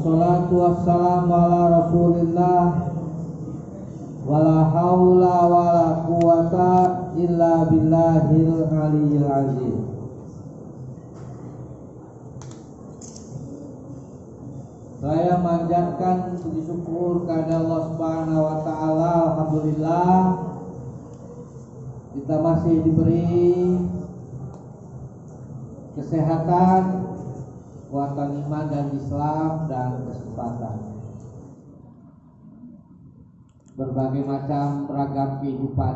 Wassalatu wassalamu ala rasulillah. Wala haula wala quwata illa billahil aliyyil azim. Saya manjatkan puji syukur kepada Allah Subhanahu wa taala. Alhamdulillah kita masih diberi kesehatan, kekuatan iman dan Islam, dan kesempatan berbagai macam beragam kehidupan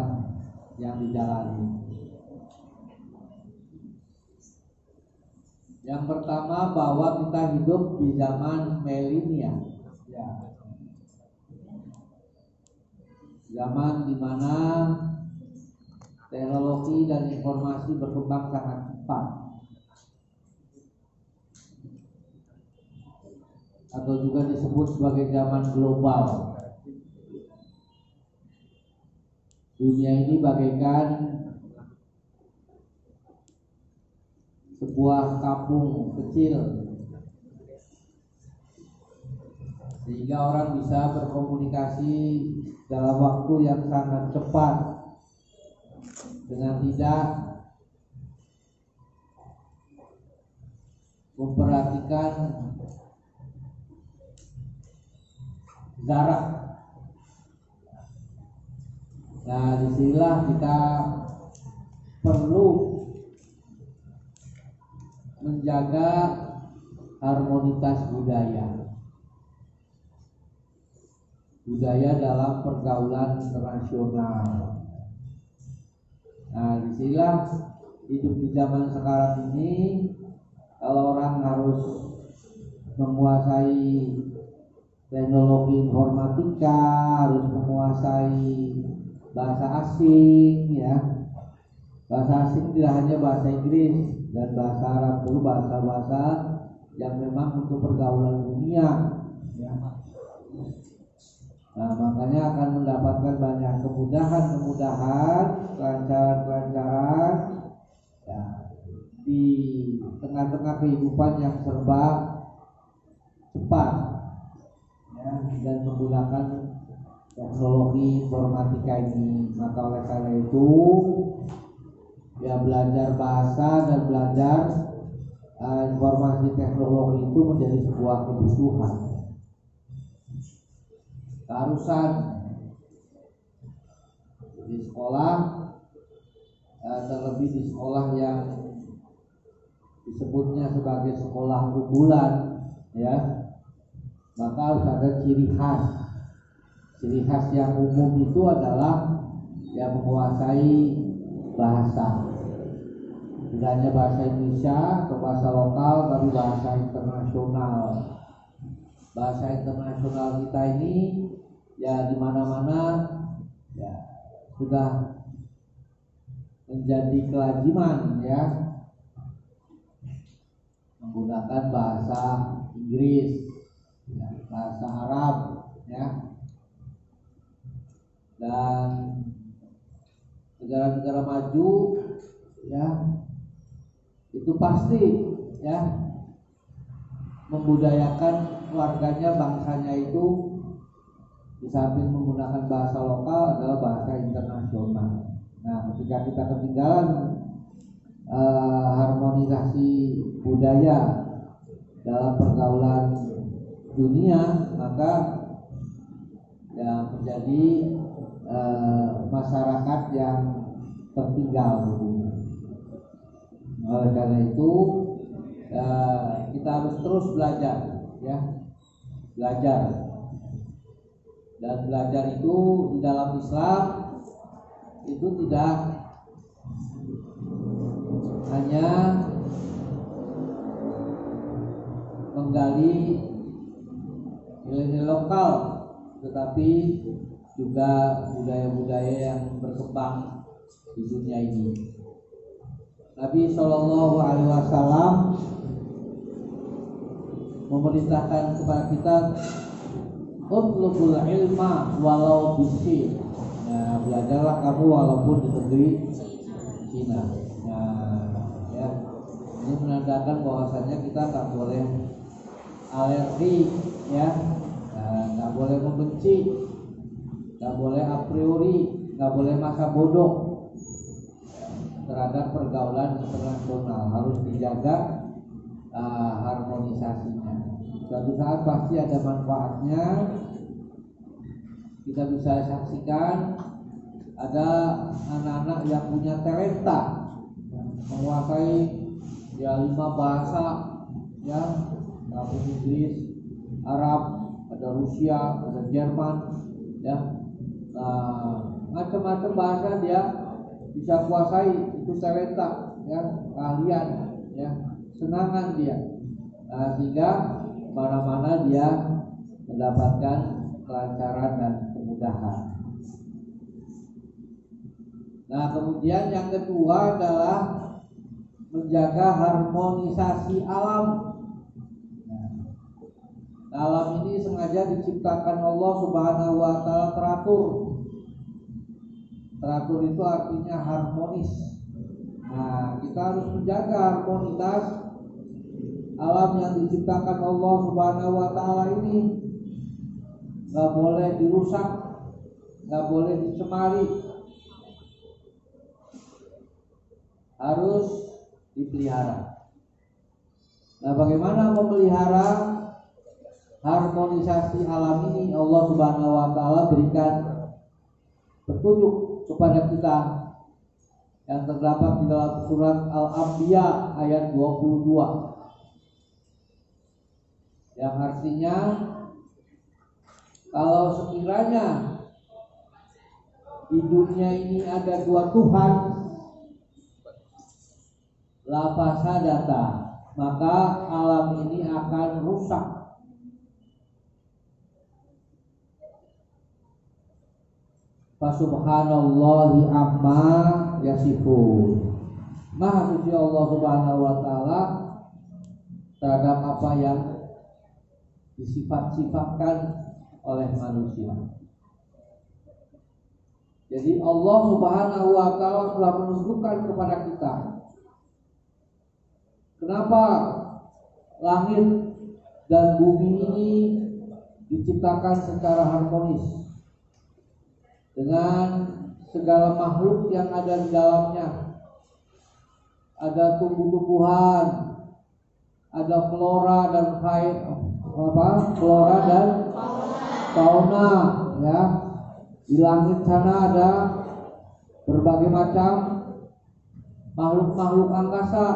yang dijalani. Yang pertama, bahwa kita hidup di zaman milenial, ya. Zaman di mana teknologi dan informasi berkembang sangat cepat, atau juga disebut sebagai zaman global. Dunia ini bagaikan sebuah kampung kecil, sehingga orang bisa berkomunikasi dalam waktu yang sangat cepat dengan tidak memperhatikan jarak. Nah, disinilah kita perlu menjaga harmonitas budaya dalam pergaulan internasional. Nah, disinilah hidup di zaman sekarang ini, kalau orang harus menguasai teknologi informatika, harus menguasai bahasa asing, ya. Bahasa asing tidak hanya bahasa Inggris dan bahasa Arab, itu bahasa-bahasa yang memang untuk pergaulan dunia, ya. Nah, makanya akan mendapatkan banyak kemudahan, kelancaran, ya, di tengah-tengah kehidupan yang serba cepat, ya, dan menggunakan teknologi informatika ini. Maka oleh karena itu, ya, belajar bahasa dan belajar informasi teknologi itu menjadi sebuah kebutuhan, keharusan di sekolah, terlebih di sekolah yang disebutnya sebagai sekolah unggulan, ya. Maka harus ada ciri khas. Ciri khas yang umum itu adalah yang menguasai bahasa, tidak hanya bahasa Indonesia atau bahasa lokal, tapi bahasa internasional. Bahasa internasional kita ini, ya, di mana-mana, ya, sudah menjadi kelaziman, ya, menggunakan bahasa Inggris, ya, bahasa Arab, ya. Dan negara-negara maju, ya, itu pasti, ya, membudayakan keluarganya, bangsanya itu di samping menggunakan bahasa lokal adalah bahasa internasional. Nah, ketika kita ketinggalan harmonisasi budaya dalam pergaulan dunia, maka, ya, menjadi masyarakat yang tertinggal. Oleh karena itu, kita harus terus belajar, ya, belajar. Dan belajar itu di dalam Islam itu tidak hanya menggali nilai-nilai lokal, tetapi juga budaya-budaya yang berkembang di dunia ini. Nabi Shallallahu Alaihi Wasallam memerintahkan kepada kita, utlubul ilma walau bisi. Nah, belajarlah kamu walaupun di negeri Cina. Nah, ya, ini menandakan bahwasanya kita tak boleh alergi, ya, nggak boleh membenci, nggak boleh a priori, nggak boleh masa bodoh terhadap pergaulan internasional. Harus dijaga harmonisasinya. Suatu saat pasti ada manfaatnya. Kita bisa saksikan ada anak-anak yang punya talenta, menguasai ya 5 bahasa, ya, bahasa Inggris, Arab, ada Rusia, ada Jerman, ya, macam-macam bahasa dia bisa kuasai. Itu talenta, ya, keahlian, ya, senangan dia, sehingga mana-mana dia mendapatkan kelancaran dan kemudahan. Nah, kemudian yang kedua adalah menjaga harmonisasi alam. Alam ini sengaja diciptakan Allah Subhanahu wa taala teratur. Teratur itu artinya harmonis. Nah, kita harus menjaga harmonitas alam yang diciptakan Allah Subhanahu wa taala ini. Nggak boleh dirusak, nggak boleh dicemari, harus dipelihara. Nah, bagaimana memelihara harmonisasi alam ini? Allah Subhanahu wa taala berikan petunjuk kepada kita yang terdapat di dalam surat Al-Anbiya ayat 22, yang artinya kalau sekiranya di dunia ini ada 2 Tuhan, la fasadata, maka alam ini akan rusak. Fasubhanallahi amma yasifun. Maha suci Allah Subhanahu wa taala terhadap apa yang disifat-sifatkan oleh manusia. Jadi Allah Subhanahu wa taala telah menunjukkan kepada kita kenapa langit dan bumi ini diciptakan secara harmonis dengan segala makhluk yang ada di dalamnya. Ada tumbuh-tumbuhan, ada flora dan flora dan fauna, ya. Di langit sana ada berbagai macam makhluk-makhluk angkasa,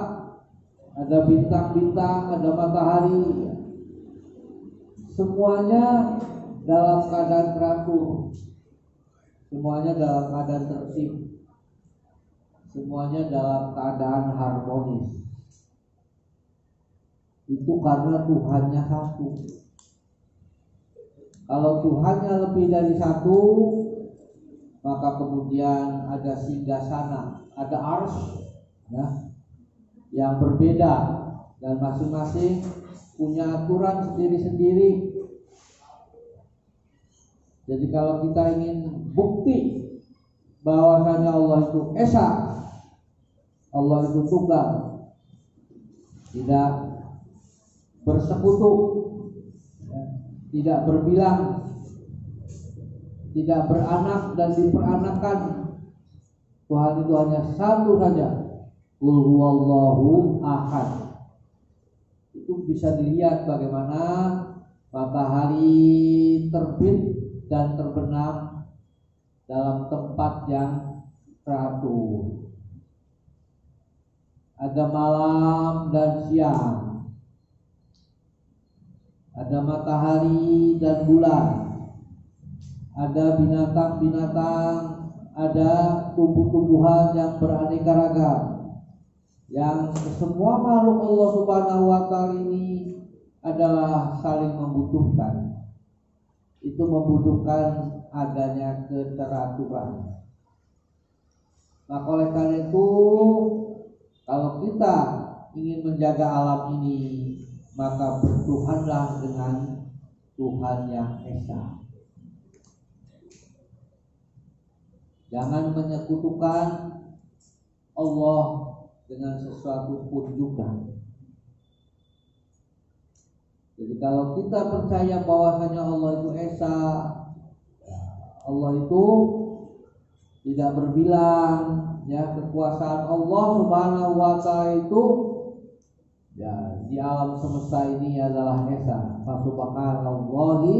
ada bintang-bintang, ada matahari, ya. Semuanya dalam keadaan teratur, semuanya dalam keadaan tertib, semuanya dalam keadaan harmonis. Itu karena Tuhannya satu. Kalau Tuhannya lebih dari satu, maka kemudian ada singgasana, ada arsy, ya, yang berbeda dan masing-masing punya aturan sendiri-sendiri. Jadi kalau kita ingin bukti bahwasanya Allah itu esa, Allah itu tunggal, tidak bersekutu, tidak berbilang, tidak beranak dan diperanakan. Tuhan itu hanya satu saja, Qul huwallahu ahad. Itu bisa dilihat bagaimana matahari terbit dan terbenam dalam tempat yang teratur. Ada malam dan siang, ada matahari dan bulan, ada binatang-binatang, ada tumbuh-tumbuhan yang beraneka ragam, yang semua makhluk Allah Subhanahu wa taala ini adalah saling membutuhkan. Itu membutuhkan adanya keteraturan. Maka oleh karena itu, kalau kita ingin menjaga alam ini, maka bertuhanlah dengan Tuhan yang esa. Jangan menyekutukan Allah dengan sesuatu pun juga. Jadi kalau kita percaya bahwasanya Allah itu esa, Allah itu tidak berbilang, ya, kekuasaan Allah Subhanahu wa taala itu ya di alam semesta ini adalah esa. Subhanallahi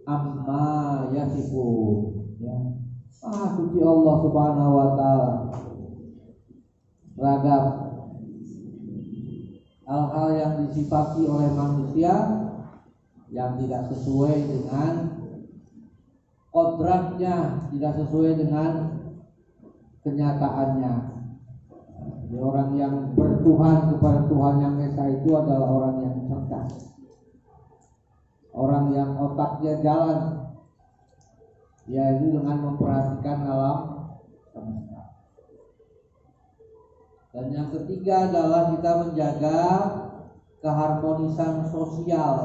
amma yasifun, ya. Suci Allah Subhanahu wa taala. Ragam hal-hal yang disifati oleh manusia yang tidak sesuai dengan kodratnya, tidak sesuai dengan kenyataannya. Jadi orang yang bertuhan kepada Tuhan yang esa itu adalah orang yang cerdas, orang yang otaknya jalan, yaitu dengan memperhatikan alam semesta. Dan yang ketiga adalah kita menjaga keharmonisan sosial.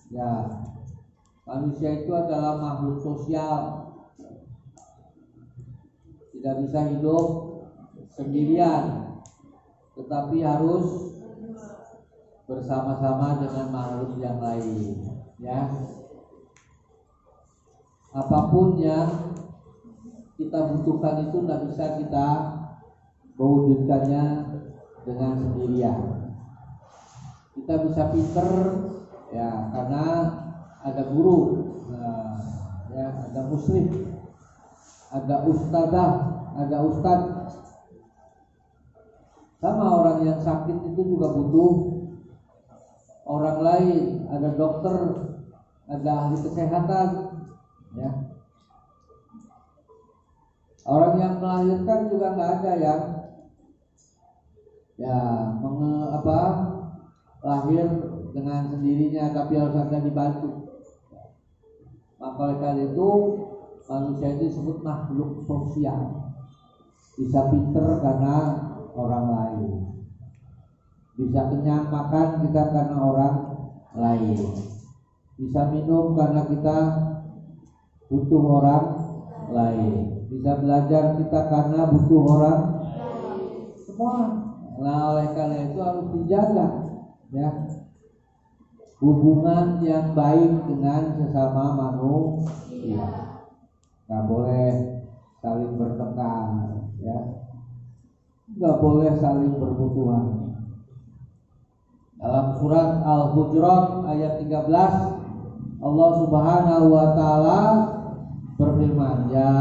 Ya, manusia itu adalah makhluk sosial, tidak bisa hidup sendirian, tetapi harus bersama-sama dengan makhluk yang lain. Ya, apapun yang kita butuhkan itu tidak bisa kita mewujudkannya dengan sendirian. Kita bisa pinter, ya, karena ada guru, ya, ada muslim, ada ustadzah, ada ustadz. Sama orang yang sakit itu juga butuh orang lain, ada dokter, ada ahli kesehatan, ya. Orang yang melahirkan juga nggak ada yang lahir dengan sendirinya, tapi harus ada dibantu. Maka oleh karena itu manusia itu disebut makhluk sosial. Bisa pinter karena orang lain, bisa kenyang makan kita karena orang lain, bisa minum karena kita butuh orang lain, bisa belajar kita karena butuh orang semua. Nah, oleh karena itu harus dijaga, ya, hubungan yang baik dengan sesama manusia. Nggak boleh saling bertengkar, ya, nggak boleh saling bermusuhan. Dalam surat Al-Hujurat ayat 13, Allah Subhanahu wa taala berfirman, ya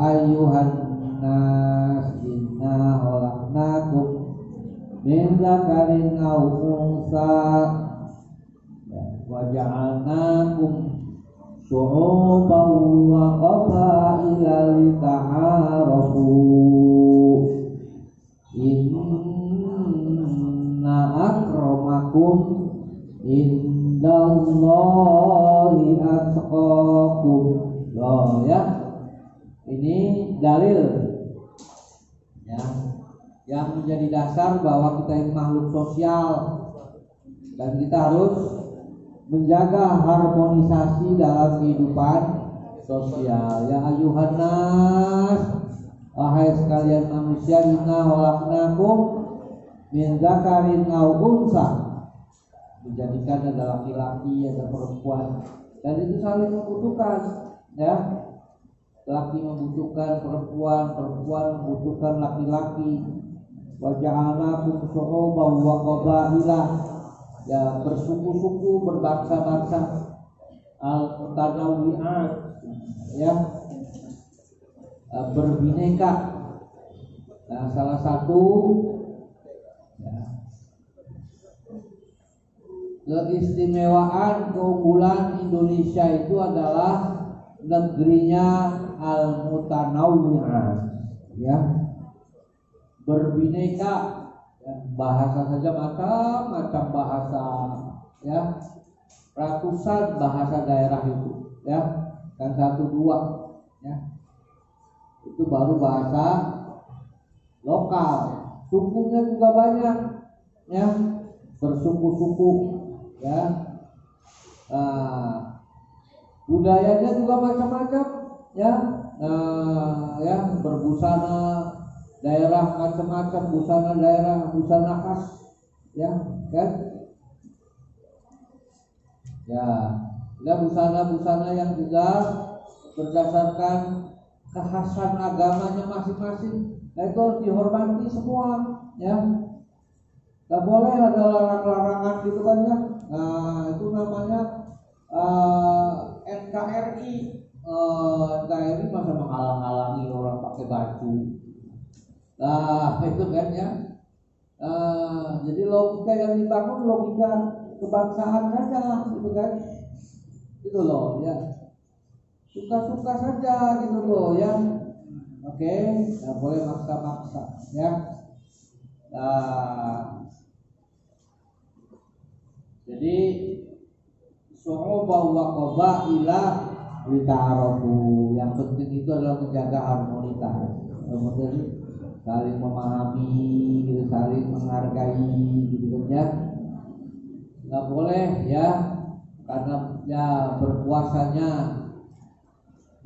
ayyuhan nas inna khalaqnakum min dzakarin aw unsa wa ja'alnakum syu'uban wa qabaila lita'arafu inna akramakum indallahi atqakum. Oh, ya, ini dalil, ya, yang menjadi dasar bahwa kita ini makhluk sosial dan kita harus menjaga harmonisasi dalam kehidupan sosial. Ya ayuhan nas, wahai sekalian manusia, inna khalaqnakum min dzakarin aw unsa, dijadikan ada laki-laki, ada perempuan, dan itu saling membutuhkan, ya. Laki membutuhkan perempuan, perempuan membutuhkan laki-laki. Wa ja'alnakum syu'uban wa qabaila, ya, bersuku-suku, berbangsa-bangsa, al-mutanawwi'at, ya, berbineka. Nah, salah satu, ya, keistimewaan keunggulan Indonesia itu adalah negerinya al-mutanawwi'at, ya, berbineka, ya, bahasa saja macam-macam bahasa, ya, ratusan bahasa daerah itu, ya, kan 1-2, ya, itu baru bahasa lokal. Sukunya juga banyak, ya, bersuku-suku, ya, budayanya juga macam-macam, ya, ya, berbusana daerah macam-macam, busana daerah, busana khas, ya, kan. Ya, dan busana-busana yang juga berdasarkan kekhasan agamanya masing-masing. Nah, itu harus dihormati semua, ya. Gak boleh ada larang-larangan gitu kan ya. Nah, itu namanya NKRI. NKRI masa menghalang-halangi orang pakai baju. Nah, itu kan ya. Jadi logika yang dibangun logika kebangsaan saja lah, gitu kan. Gitu loh, ya. Suka-suka saja gitu loh ya. Oke, nggak boleh maksa-maksa ya. Jadi su'ubah wa qabailah lita'arafu. Yang penting itu adalah menjaga harmonitas. Kemudian saling memahami gitu, saling menghargai gitu kan ya. Nggak boleh ya, karena ya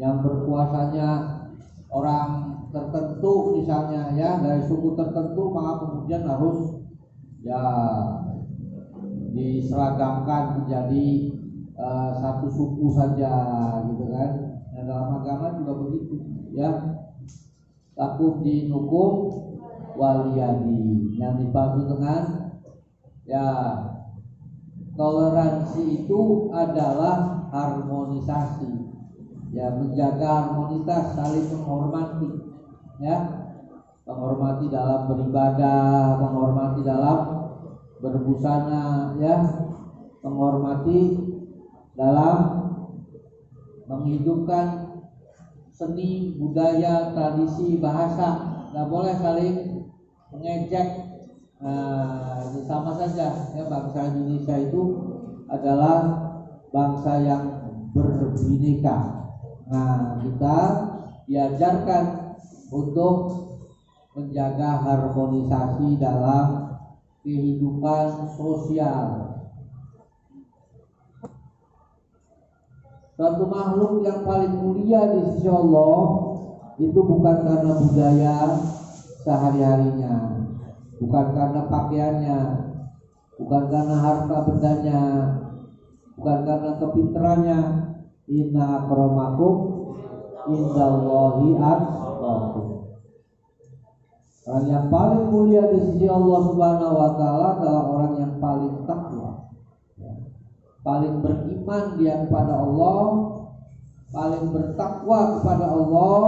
yang berpuasanya orang tertentu misalnya ya, dari suku tertentu, maka kemudian harus ya diseragamkan menjadi satu suku saja gitu kan. Nah, dalam agama juga begitu ya. Lakum dinukum waliyadi, yang dimaksud dengan ya toleransi itu adalah harmonisasi. Ya, menjaga harmonitas, saling menghormati ya, menghormati dalam beribadah, menghormati dalam berbusana ya, menghormati dalam menghidupkan seni, budaya, tradisi, bahasa. Nggak boleh saling mengejek. Itu sama saja ya, bangsa Indonesia itu adalah bangsa yang berbineka. Nah, kita diajarkan untuk menjaga harmonisasi dalam kehidupan sosial. Suatu makhluk yang paling mulia di sisi Allah itu bukan karena budaya sehari-harinya, bukan karena pakaiannya, bukan karena harta bendanya, bukan karena kepintarannya. Inna akramakum indallahi atqakum. Orang yang paling mulia di sisi Allah Subhanahu wa taala adalah orang yang paling takwa, paling beriman dia kepada Allah, paling bertakwa kepada Allah,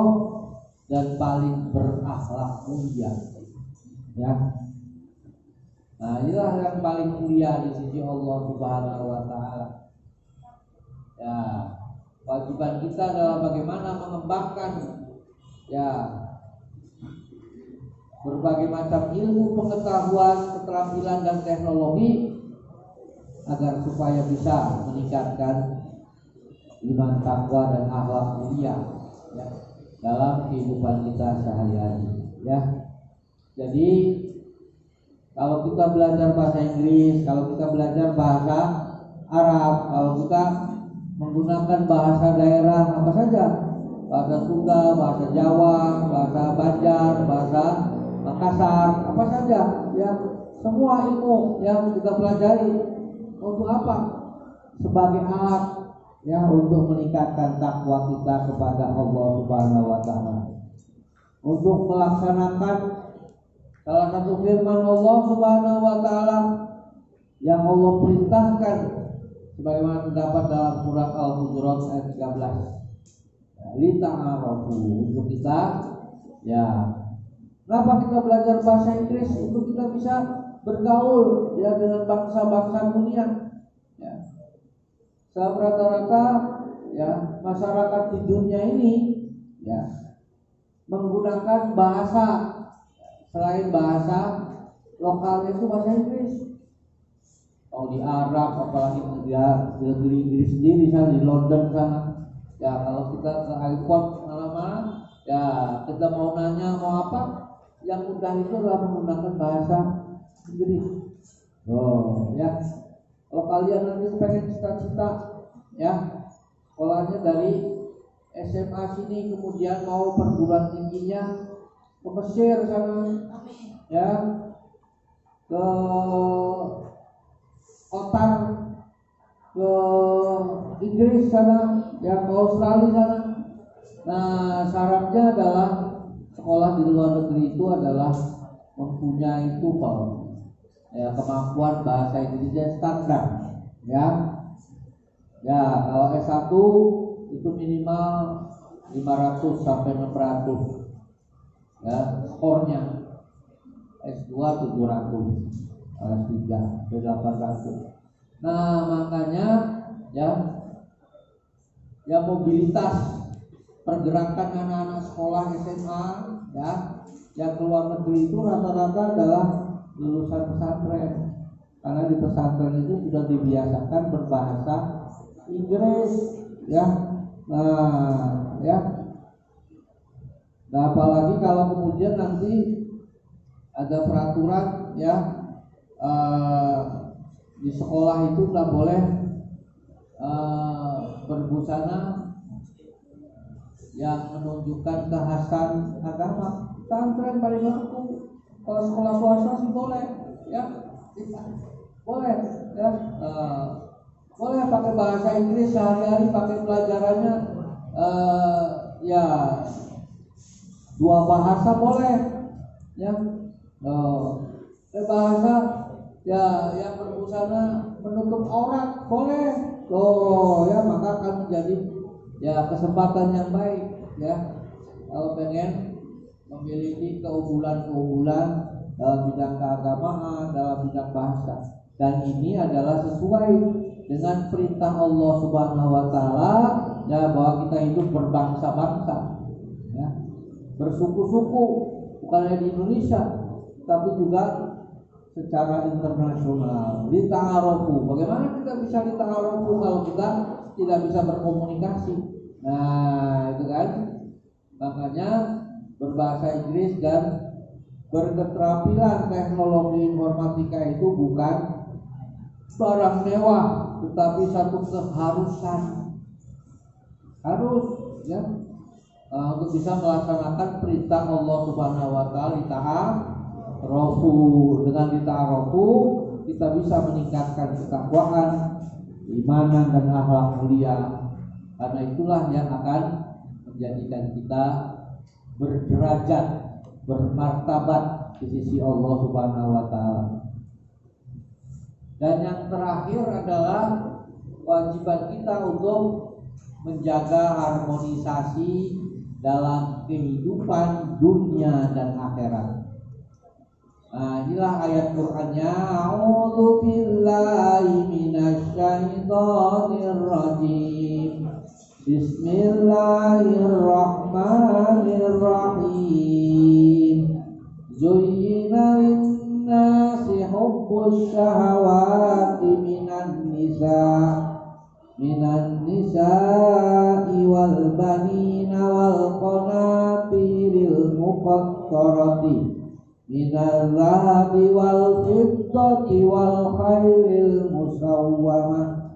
dan paling berakhlak mulia. Ya. Nah, inilah yang paling mulia di sisi Allah Subhanahu wa taala. Ya, wajiban kita adalah bagaimana mengembangkan ya berbagai macam ilmu, pengetahuan, keterampilan dan teknologi agar supaya bisa meningkatkan iman, takwa dan akhlak mulia ya, dalam kehidupan kita sehari-hari ya. Jadi kalau kita belajar bahasa Inggris, kalau kita belajar bahasa Arab, kalau kita menggunakan bahasa daerah apa saja, bahasa Sunda, bahasa Jawa, bahasa Banjar, bahasa Makassar, apa saja ya, semua ilmu yang kita pelajari untuk apa? Sebagai alat ya untuk meningkatkan takwa kita kepada Allah Subhanahu wa taala. Untuk melaksanakan salah satu firman Allah Subhanahu wa taala yang Allah perintahkan sebagaimana terdapat dalam surat Al-Hujurat ayat 13. Lita'arafu, untuk kita ya. Kenapa kita belajar bahasa Inggris? Untuk kita bisa bergaul ya dengan bangsa-bangsa dunia. Ya. Sebab rata-rata ya masyarakat di dunia ini ya menggunakan bahasa selain bahasa lokalnya itu bahasa Inggris. Kalau di Arab, apalagi di negeri Inggris sendiri, misalnya di London sana, ya kalau kita ke airport mana-mana, ya kita mau nanya mau apa, yang mudah itu adalah menggunakan bahasa Inggris. Oh, ya. Kalau kalian nanti pengen cita-cita, ya sekolahnya dari SMA sini, kemudian mau perguruan tingginya ke Mesir sana, ya ke Qatar, ke Inggris sana, ya ke Australia sana. Nah, syaratnya adalah sekolah di luar negeri itu adalah mempunyai TOEFL, ya, kemampuan bahasa Inggrisnya standar, ya. Ya, kalau S1 itu minimal 500 sampai 600, ya, skornya. S2 700, S3 800. Nah, makanya ya mobilitas pergerakan anak-anak sekolah SMA, ya, yang keluar negeri itu rata-rata adalah lulusan pesantren, karena di pesantren itu sudah dibiasakan berbahasa Inggris, ya. Nah, apalagi kalau kemudian nanti ada peraturan, ya, di sekolah itu nggak boleh berbusana yang menunjukkan kekhasan agama. Pesantren paling laku. Kalau sekolah swasta sih boleh, ya, boleh, ya, boleh pakai bahasa Inggris sehari-hari, pakai pelajarannya, ya, 2 bahasa boleh, ya, bahasa, ya, yang berbusana menutup aurat boleh. Ya, maka akan menjadi, ya, kesempatan yang baik, ya, kalau pengen memiliki keunggulan-keunggulan dalam bidang keagamaan, dalam bidang bahasa. Dan ini adalah sesuai dengan perintah Allah Subhanahu wa taala, ya, bahwa kita hidup berbangsa-bangsa, ya, bersuku-suku, bukan hanya di Indonesia tapi juga secara internasional. Lita'arofu. Bagaimana kita bisa lita'arofu kalau kita tidak bisa berkomunikasi? Nah, itu kan. Makanya berbahasa Inggris dan berketerampilan teknologi informatika itu bukan barang mewah, tetapi satu keharusan. Harus, ya, untuk bisa melaksanakan perintah Allah Subhanahu wa taala, lita'arofu. Dengan lita'arofu kita bisa meningkatkan ketakwaan, keimanan dan akhlak mulia. Karena itulah yang akan menjadikan kita berderajat, bermartabat di sisi Allah Subhanahu wa taala. Dan yang terakhir adalah kewajiban kita untuk menjaga harmonisasi dalam kehidupan dunia dan akhirat. Nah, inilah ayat Qur'annya. A'udzu billahi minasyaitonir rajim. Bismillahirrahmanirrahim. Zuyyina lin-nasi hubbus syahawati minan nisa'i wal banina wal qanatiril muqattarati minal zahabi wal fiddati wal khailil musawwamati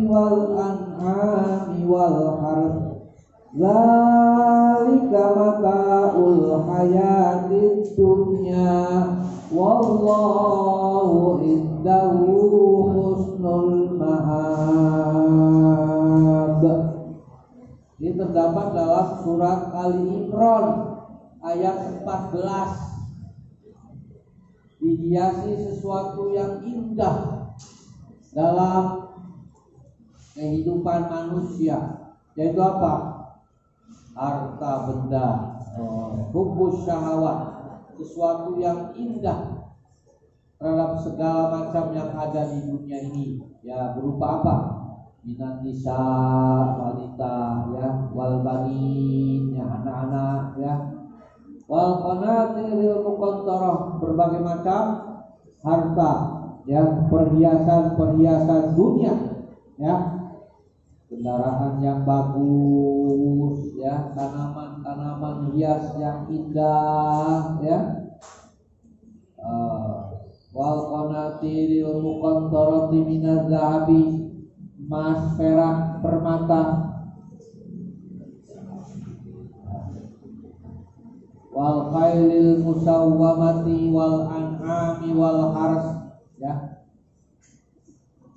wal an'ami wal harth. Zalika mata'ul hayatid dunya wallahu indahu husnul ma'ab. Ini terdapat dalam surat Ali Imran ayat 14. Dihiasi sesuatu yang indah dalam kehidupan manusia, yaitu apa? Harta benda, hubbus syahawat, sesuatu yang indah terhadap segala macam yang ada di dunia ini, ya, berupa apa? Minan nisa, wanita, ya, wal banin, ya, anak-anak, ya, wal qanatiril muqantarah, berbagai macam harta, ya, perhiasan dunia, ya, kendaraan yang bagus, ya, tanaman hias yang indah, ya, wal qanatiril muqantarati minaz zahabi, emas, perak, permata, wal khailil musawwamati wal an'ami wal harth, ya.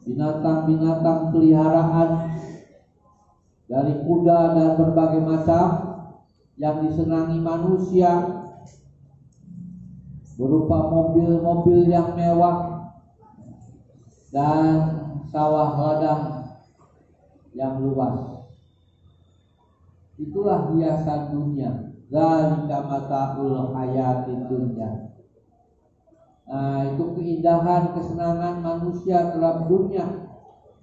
Binatang-binatang peliharaan dari kuda dan berbagai macam yang disenangi manusia, berupa mobil-mobil yang mewah dan sawah ladang yang luas. Itulah hiasan dunia. Zalika mata'ul hayatid dunya. Nah, itu keindahan, kesenangan manusia dalam dunia,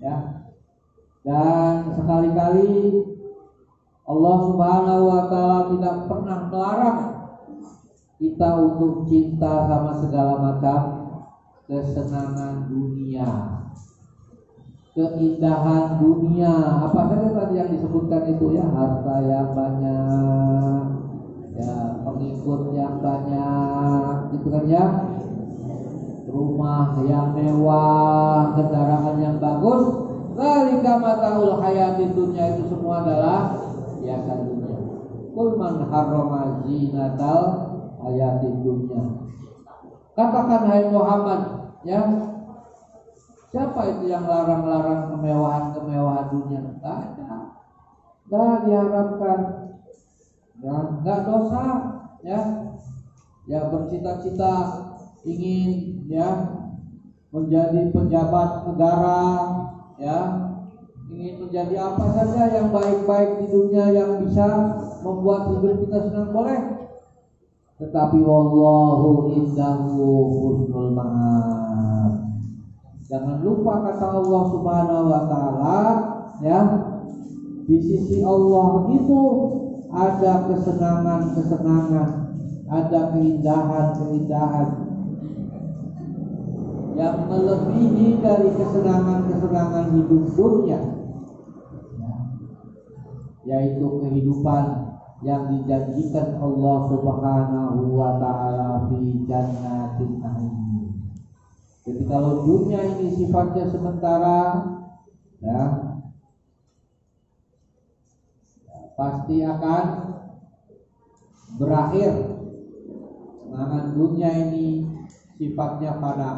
ya. Dan sekali-kali Allah Subhanahu wa taala tidak pernah melarang kita untuk cinta sama segala macam kesenangan dunia, keindahan dunia. Apa saja tadi yang disebutkan itu, ya, harta yang banyak, ya, pengikut yang banyak, gitu kan, ya, rumah yang mewah, kendaraan yang bagus. Zalika mata'ul hayatid dunya, itu semua adalah hiasan dunia. Qul man harrama zinatal hayatid dunya. Katakan hai Muhammad, ya, siapa itu yang larang-larang kemewahan dunia? Tidak ada. Tidak diharapkan. Tidak dosa, ya. Ya, bercita-cita ingin, ya, menjadi pejabat negara, ya, ingin menjadi apa saja yang baik-baik di dunia yang bisa membuat hidup kita senang, boleh. Tetapi wallahu indahu husnul ma'ab. Jangan lupa kata Allah Subhanahu wa taala, ya, di sisi Allah itu ada kesenangan-kesenangan, ada keindahan-keindahan yang melebihi dari kesenangan-kesenangan hidup dunia, yaitu kehidupan yang dijanjikan Allah Subhanahu wa taala fi jannatin na'im. Jadi kalau dunia ini sifatnya sementara, ya, pasti akan berakhir. Kesenangan dunia ini sifatnya fana.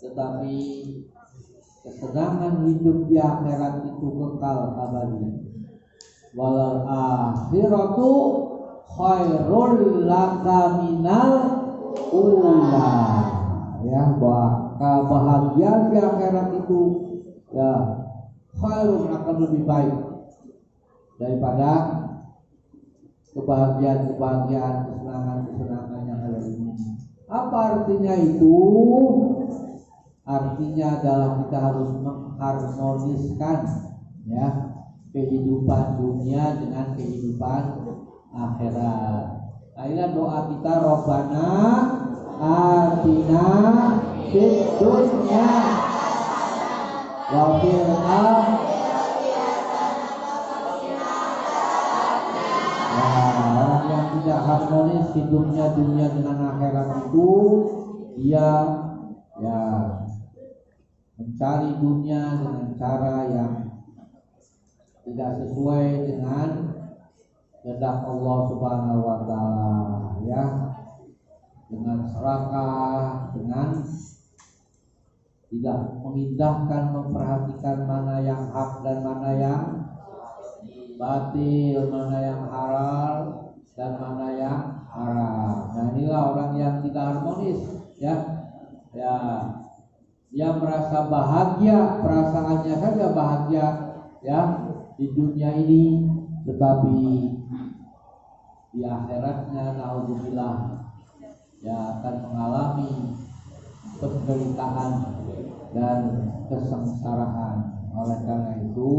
Tetapi kesenangan hidup di akhirat itu kekal abadi. Walal akhiratu khairul laka minal ula. Ya, bahwa kebahagiaan di akhirat itu, ya, khairun, akan lebih baik daripada kebahagiaan-kebahagiaan, kesenangan-kesenangan yang ada di dunia. Apa artinya itu? Artinya adalah kita harus mengharmoniskan, ya, kehidupan dunia dengan kehidupan akhirat. Nah, inilah doa kita, Rabbana atina fid dunya wa fil orang yang tidak harmonis hidupnya dunia dengan akhirat itu, dia, ya, mencari dunia dengan cara yang tidak sesuai dengan kehendak Allah Subhanahu wa taala, ya, dengan serakah, dengan tidak mengindahkan, memperhatikan mana yang hak dan mana yang batil, mana yang halal dan mana yang haram. Nah, inilah orang yang tidak harmonis, ya. Ya, dia merasa bahagia, perasaannya saja bahagia, ya, di dunia ini, tetapi di akhiratnya naudzubillah, ya, akan mengalami penderitaan dan kesengsaraan. Oleh karena itu,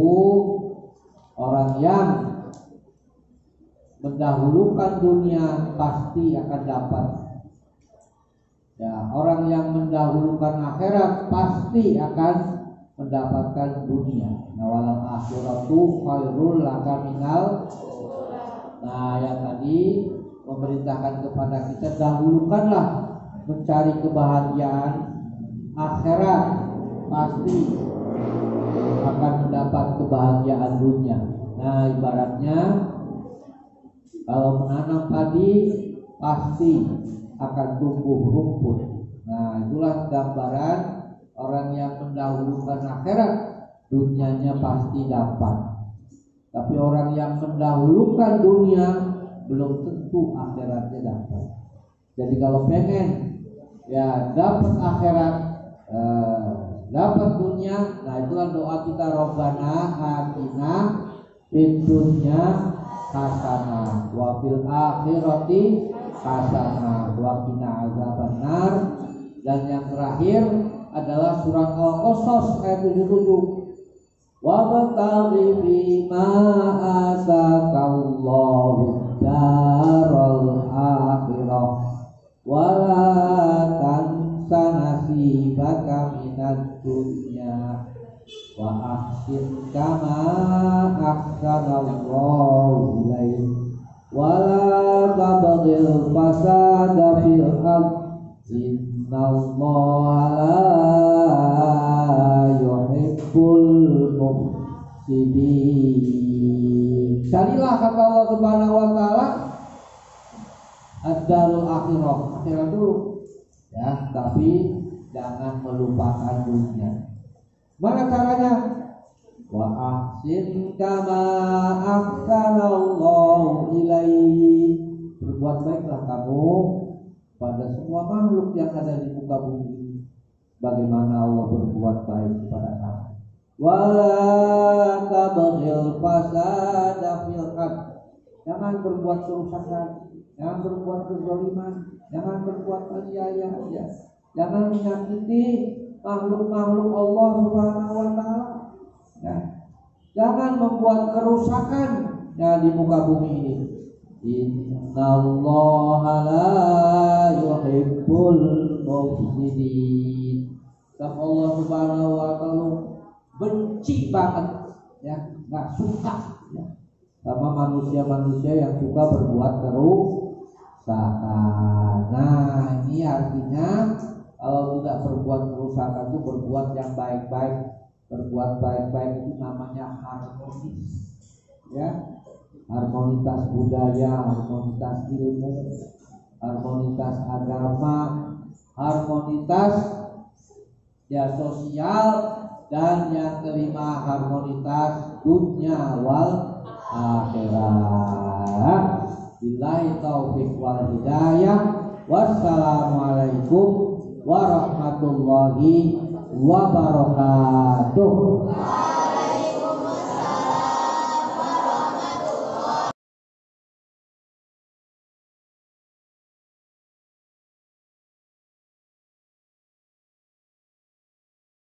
orang yang mendahulukan dunia pasti akan dapat. Ya, orang yang mendahulukan akhirat pasti akan mendapatkan dunia. Nawal akhiratu khairul laka minal. Nah, yang tadi memerintahkan kepada kita, dahulukanlah mencari kebahagiaan akhirat, pasti akan mendapat kebahagiaan dunia. Nah, ibaratnya kalau menanam padi pasti akan tumbuh rumput. Nah, itulah gambaran orang yang mendahulukan akhirat, dunianya pasti dapat. Tapi orang yang mendahulukan dunia belum tentu akhiratnya dapat. Jadi kalau pengen ya dapat akhirat, dapat dunia, nah itulah doa kita, Rabbana atina fid dunya hasanah wa fil akhirati hasanah wa qina azabannar. Dan yang terakhir adalah surat Al-Qasas ayat 77. Wa bataghi bima atakallahu daral akhirah wa la tansa nasibaka minad dunya wa ahsin kama ahsanallahu ilaik wa la tabghil fasada fil ardi innallaha la yuhibbul mufsidin. Carilah, kata Allah Subhanahu wa taala, ad-darul akhirah, akhirat dulu ya, tapi jangan melupakan dunia. Mana caranya? Wa ahsin kama ahsanallahu ilaik. Berbuat baiklah kamu pada semua makhluk yang ada di muka bumi ini, bagaimana Allah berbuat baik kepada kamu. Wala tabghil fasada fil ardh. Jangan berbuat kerusakan, jangan berbuat kezaliman, jangan berbuat aniaya, ya. Jangan menyakiti makhluk-makhluk Allah Subhanahu wa taala. Ya. Jangan membuat kerusakan ya di muka bumi ini. Innallaha la yuhibbul mufsidin. Dan Allah Subhanahu wa taala benci banget ya, enggak suka ya, sama manusia-manusia yang suka berbuat kerusakan. Nah, ini artinya kalau tidak berbuat kerusakan itu berbuat yang baik-baik. Berbuat baik-baik itu namanya harmonis. Ya. Harmonitas budaya, harmonitas ilmu, harmonitas agama, harmonitas ya sosial, dan yang kelima harmonitas dunia wal akhirat. Billahi taufiq wal hidayah. Wassalamualaikum warahmatullahi wabarakatuh.